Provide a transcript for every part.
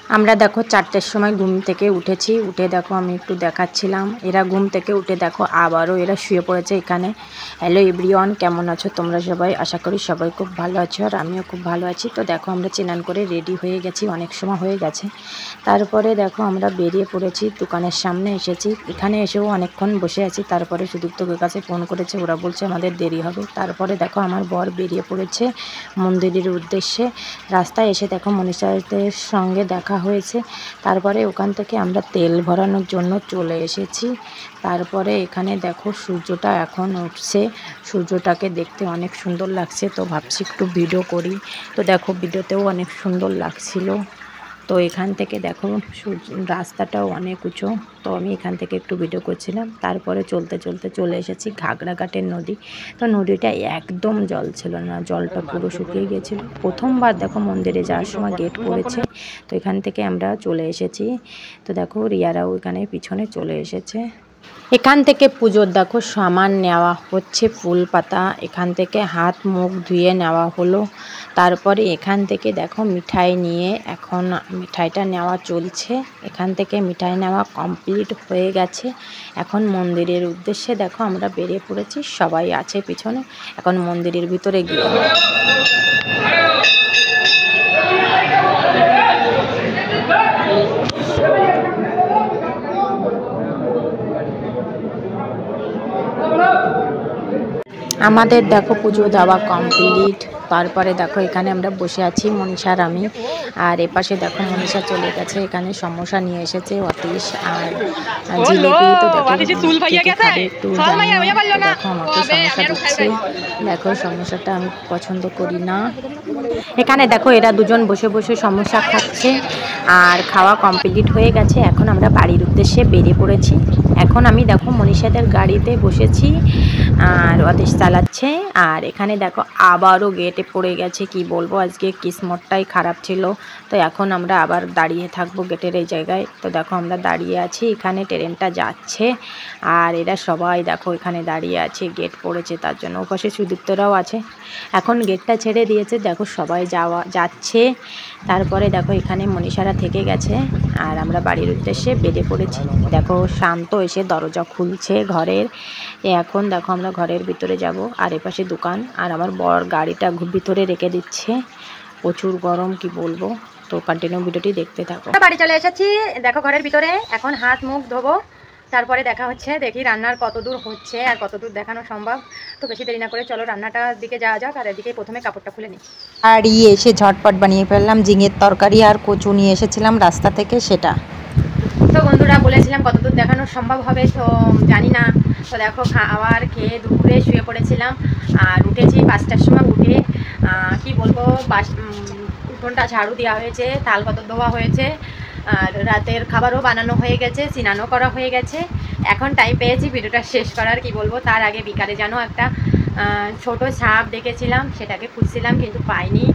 আমরা দেখো 4টের সময় ঘুম থেকে উঠেছি, উঠে দেখো আমি একটু দেখাচ্ছিলাম, এরা ঘুম থেকে উঠে দেখো আবারও এরা শুয়ে পড়েছে এখানে। হ্যালো এভরিওয়ান, কেমন আছো তোমরা সবাই? আশা করি সবাই খুব ভালো আছো আর আমিও খুব ভালো আছি। তো দেখো আমরা স্নান করে রেডি হয়ে গেছি, অনেক সময় হয়ে গেছে। তারপরে দেখো আমরা বেরিয়ে পড়েছি, দোকানের সামনে এসেছি। এখানে এসেও অনেকক্ষণ বসে আছি। তারপরে সুদীপ্তকে কাছে ফোন করেছে, ওরা বলছে আমাদের দেরি হবে। তারপরে দেখো আমার বর বেরিয়ে পড়েছে মন্দিরের উদ্দেশ্যে। রাস্তায় এসে দেখো মনীষাদের সঙ্গে দেখা হয়েছে। তারপরে ওখান থেকে আমরা তেল ভরানোর জন্য চলে এসেছি। তারপরে এখানে দেখো সূর্যটা এখন উঠছে, সূর্যটাকে দেখতে অনেক সুন্দর লাগছে। তো ভাবছি একটু ভিডিও করি। তো দেখো ভিডিওতেও অনেক সুন্দর লাগছিল। তো এখান থেকে দেখো রাস্তাটাও অনেক উঁচু, তো আমি এখান থেকে একটু ভিডিও করছিলাম। তারপরে চলতে চলতে চলে এসেছি ঘাগড়াঘাটের নদী। তো নদীটা একদম জল ছিল না, জলটা পুরো শুকিয়ে গিয়েছিল। প্রথমবার দেখো মন্দিরে যাওয়ার সময় গেট করেছে, তো এখান থেকে আমরা চলে এসেছি। তো দেখো রিয়ারাও এখানে পিছনে চলে এসেছে। এখান থেকে পুজোর দেখো সামান নেওয়া হচ্ছে, ফুল পাতা এখান থেকে হাত মুখ ধুয়ে নেওয়া হলো। তারপরে এখান থেকে দেখো মিঠাই নিয়ে এখন মিঠাইটা নেওয়া চলছে। এখান থেকে মিঠাই নেওয়া কমপ্লিট হয়ে গেছে। এখন মন্দিরের উদ্দেশ্যে দেখো আমরা বেরিয়ে পড়েছি, সবাই আছে পিছনে। এখন মন্দিরের ভিতরে গিয়ে আমাদের দেখো পুজো দেওয়া কমপ্লিট। তারপরে দেখো এখানে আমরা বসে আছি মনীষা আর আমি, আর এপাশে দেখো মনীষা চলে গেছে, এখানে সমোসা নিয়ে এসেছে অতীশ আর জিলিপি। তো দেখো কে খাবে একটু জানি না। দেখো আমাকে সমোসা দিচ্ছে, দেখো সমোসাটা আমি পছন্দ করি না। এখানে দেখো এরা দুজন বসে বসে সমোসা খাচ্ছে আর খাওয়া কমপ্লিট হয়ে গেছে। এখন আমরা বাড়ির উদ্দেশ্যে বেরিয়ে পড়েছি। এখন আমি দেখো মনীষাদের গাড়িতে বসেছি আর অতীশ চালাচ্ছে। আর এখানে দেখো আবারও গেটে পড়ে গেছে, কি বলবো আজকে কিসমতটাই খারাপ ছিল। তো এখন আমরা আবার দাঁড়িয়ে থাকবো গেটের এই জায়গায়। তো দেখো আমরা দাঁড়িয়ে আছি, এখানে ট্রেনটা যাচ্ছে আর এরা সবাই দেখো এখানে দাঁড়িয়ে আছে, গেট পড়েছে তার জন্য। ওপাশে সুদীপ্তরাও আছে। এখন গেটটা ছেড়ে দিয়েছে, দেখো সবাই যাচ্ছে। তারপরে দেখো এখানে মনীষারা থেকে গেছে আর আমরা বাড়ির উদ্দেশ্যে বেরিয়ে পড়েছি। দেখো শান্ত এসে দরজা খুলছে ঘরের। এখন দেখো আমরা ঘরের ভিতরে যাব আর এপাশে দোকান, আর আমার বর গাড়িটা ভিতরে রেখে দিচ্ছে। প্রচুর গরম, কি বলবো। তো কন্টিনিউ ভিডিওটি দেখতে থাকো। বাড়ি চলে এসেছি, দেখো ঘরের ভিতরে। এখন হাত মুখ ধোবো, তারপরে দেখা হচ্ছে। দেখি রান্নার কত দূর হচ্ছে আর কত দূর দেখানো সম্ভব। তো বেশি দেরি না করে চলো রান্নাটার দিকে যাওয়া যাক। আর এদিকে প্রথমে কাপড়টা খুলে নিই। আর এসে ঝটপট বানিয়ে ফেললাম ঝিঙের তরকারি আর কচু নিয়ে এসেছিলাম রাস্তা থেকে, সেটা। তো বন্ধুরা বলেছিলাম কত দূর দেখানো সম্ভব হবে, তো জানি না। তো দেখো খাওয়ার খেয়ে দুপুরে শুয়ে পড়েছিলাম আর উঠেছি 5টার সময়। উঠে কি বলবো, উঠোনটা ঝাড়ু দেওয়া হয়েছে, থাল পাতা ধোয়া হয়েছে, আর রাতের খাবারও বানানো হয়ে গেছে, স্নানও করা হয়ে গেছে। এখন টাইম পেয়েছি ভিডিওটা শেষ করার। কি বলবো, তার আগে বিকালে যেন একটা ছোট সাপ দেখেছিলাম, সেটাকে খুঁজছিলাম কিন্তু পাইনি।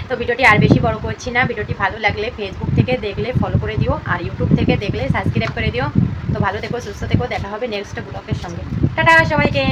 তো ভিডিওটি আর বেশি বড় করছি না। ভিডিওটি ভালো লাগলে ফেসবুক থেকে দেখলে ফলো করে দিও আর ইউটিউব থেকে দেখলে সাবস্ক্রাইব করে দিও। তো ভালো থেকো, সুস্থ থেকো, দেখা হবে নেক্সট ব্লগের সঙ্গে। টাটা সবাইকে।